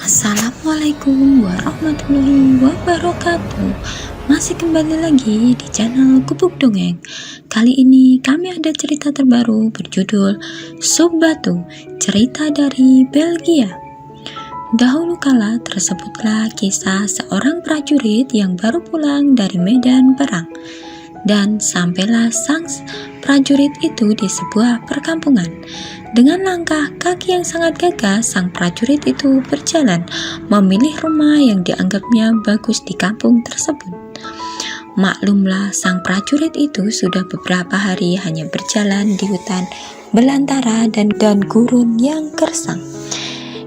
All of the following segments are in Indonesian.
Assalamualaikum warahmatullahi wabarakatuh. Masih kembali lagi di channel Gubuk Dongeng. Kali ini kami ada cerita terbaru berjudul Sup Batu, cerita dari Belgia. Dahulu kala tersebutlah kisah seorang prajurit yang baru pulang dari medan perang. Dan sampailah sang prajurit itu di sebuah perkampungan. Dengan langkah kaki yang sangat gagah, sang prajurit itu berjalan memilih rumah yang dianggapnya bagus di kampung tersebut. Maklumlah, sang prajurit itu sudah beberapa hari hanya berjalan di hutan belantara dan gurun yang gersang.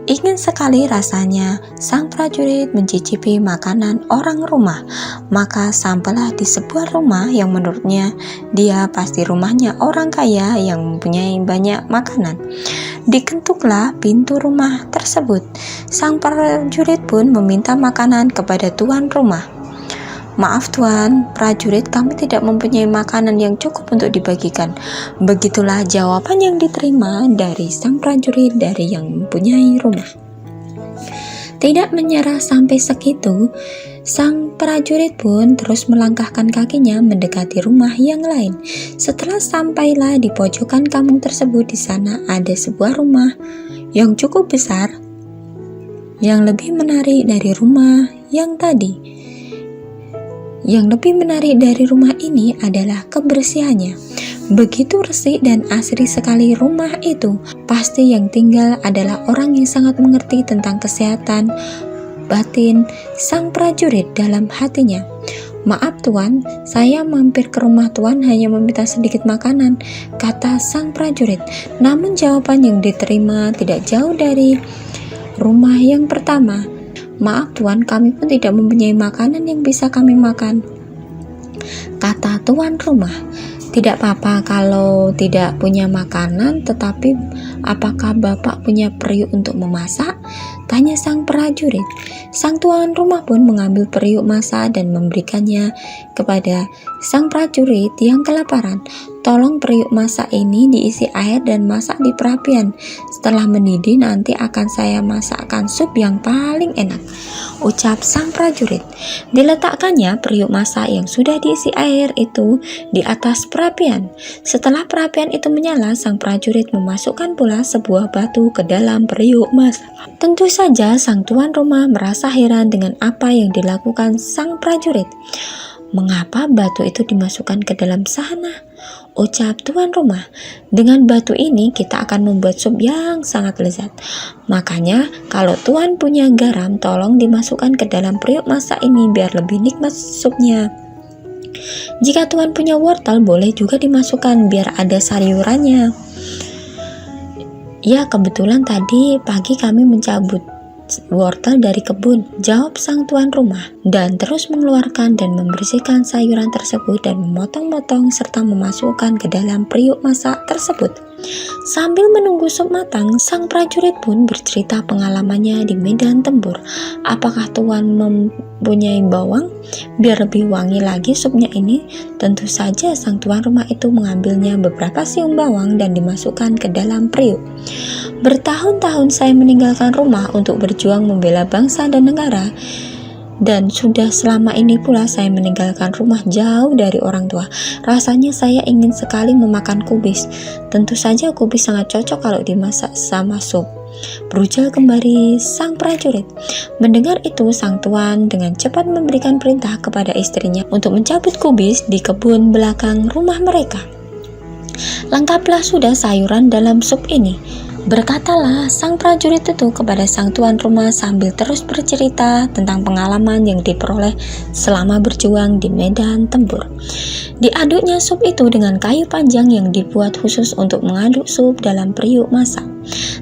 Ingin sekali rasanya sang prajurit mencicipi makanan orang rumah. Maka sampailah di sebuah rumah yang menurutnya dia pasti rumahnya orang kaya yang mempunyai banyak makanan. Diketuklah pintu rumah tersebut. Sang prajurit pun meminta makanan kepada tuan rumah. "Maaf tuan, prajurit kami tidak mempunyai makanan yang cukup untuk dibagikan." Begitulah jawaban yang diterima dari sang prajurit dari yang mempunyai rumah. Tidak menyerah sampai segitu, sang prajurit pun terus melangkahkan kakinya mendekati rumah yang lain. Setelah sampailah di pojokan kampung tersebut, di sana ada sebuah rumah yang cukup besar, yang lebih menarik dari rumah yang tadi. Yang lebih menarik dari rumah ini adalah kebersihannya. Begitu resik dan asri sekali rumah itu. Pasti yang tinggal adalah orang yang sangat mengerti tentang kesehatan batin sang prajurit dalam hatinya. "Maaf tuan, saya mampir ke rumah tuan hanya meminta sedikit makanan," kata sang prajurit. Namun jawaban yang diterima tidak jauh dari rumah yang pertama. "Maaf tuan, kami pun tidak mempunyai makanan yang bisa kami makan," kata tuan rumah. "Tidak apa-apa kalau tidak punya makanan, tetapi apakah Bapak punya periuk untuk memasak?" tanya sang prajurit. Sang tuan rumah pun mengambil periuk masak dan memberikannya kepada sang prajurit yang kelaparan. "Tolong periuk masak ini diisi air dan masak di perapian. Setelah mendidih nanti akan saya masakkan sup yang paling enak," ucap sang prajurit. Diletakkannya periuk masak yang sudah diisi air itu di atas perapian. Setelah perapian itu menyala, sang prajurit memasukkan pula sebuah batu ke dalam periuk masak. Tentu saja sang tuan rumah merasa heran dengan apa yang dilakukan sang prajurit. "Mengapa batu itu dimasukkan ke dalam sana?" ucap tuan rumah. "Dengan batu ini kita akan membuat sup yang sangat lezat. Makanya kalau tuan punya garam, tolong dimasukkan ke dalam periuk masak ini biar lebih nikmat supnya. Jika tuan punya wortel, boleh juga dimasukkan biar ada sayurannya." "Ya, kebetulan tadi pagi kami mencabut wortel dari kebun," jawab sang tuan rumah, dan terus mengeluarkan dan membersihkan sayuran tersebut dan memotong-motong serta memasukkan ke dalam periuk masak tersebut. Sambil menunggu sup matang, sang prajurit pun bercerita pengalamannya di medan tempur. "Apakah tuan mempunyai bawang? Biar lebih wangi lagi supnya ini." Tentu saja sang tuan rumah itu mengambilnya beberapa siung bawang dan dimasukkan ke dalam periuk. "Bertahun-tahun saya meninggalkan rumah untuk berjuang membela bangsa dan negara. Dan sudah selama ini pula saya meninggalkan rumah jauh dari orang tua. Rasanya saya ingin sekali memakan kubis. Tentu saja kubis sangat cocok kalau dimasak sama sup," berujar kembali sang prajurit. Mendengar itu, sang tuan dengan cepat memberikan perintah kepada istrinya untuk mencabut kubis di kebun belakang rumah mereka. "Lengkaplah sudah sayuran dalam sup ini," berkatalah sang prajurit itu kepada sang tuan rumah sambil terus bercerita tentang pengalaman yang diperoleh selama berjuang di medan tempur. Diaduknya sup itu dengan kayu panjang yang dibuat khusus untuk mengaduk sup dalam periuk masak.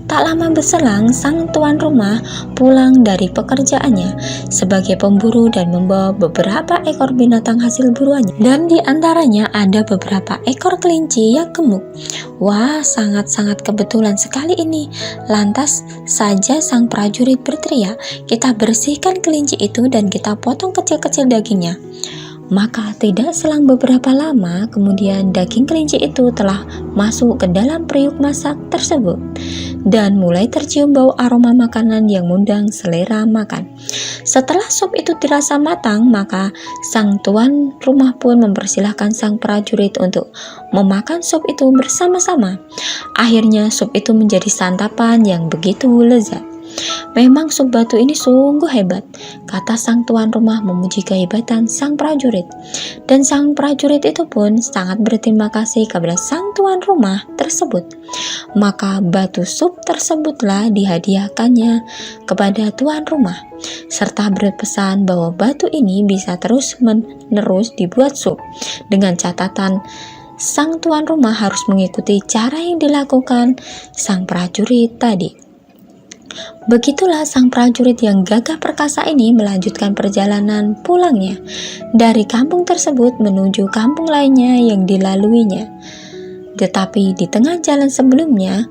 Tak lama berselang, sang tuan rumah pulang dari pekerjaannya sebagai pemburu dan membawa beberapa ekor binatang hasil buruannya. Dan di antaranya ada beberapa ekor kelinci yang gemuk. "Wah, sangat-sangat kebetulan sekali ini." Lantas saja sang prajurit berteriak, "Kita bersihkan kelinci itu dan kita potong kecil-kecil dagingnya." Maka tidak selang beberapa lama kemudian daging kelinci itu telah masuk ke dalam periuk masak tersebut dan mulai tercium bau aroma makanan yang mengundang selera makan. Setelah sup itu dirasa matang, maka sang tuan rumah pun mempersilahkan sang prajurit untuk memakan sup itu bersama-sama. Akhirnya sup itu menjadi santapan yang begitu lezat. "Memang sup batu ini sungguh hebat," kata sang tuan rumah memuji kehebatan sang prajurit. Dan sang prajurit itu pun sangat berterima kasih kepada sang tuan rumah tersebut. Maka batu sup tersebutlah dihadiahkannya kepada tuan rumah, serta berpesan bahwa batu ini bisa terus-menerus dibuat sup, dengan catatan sang tuan rumah harus mengikuti cara yang dilakukan sang prajurit tadi. Begitulah sang prajurit yang gagah perkasa ini melanjutkan perjalanan pulangnya dari kampung tersebut menuju kampung lainnya yang dilaluinya. Tetapi di tengah jalan sebelumnya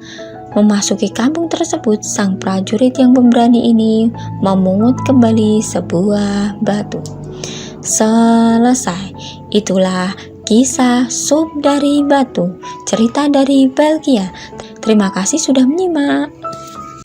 memasuki kampung tersebut, sang prajurit yang pemberani ini memungut kembali sebuah batu. Selesai. Itulah kisah sup dari batu, cerita dari Belgia. Terima kasih sudah menyimak.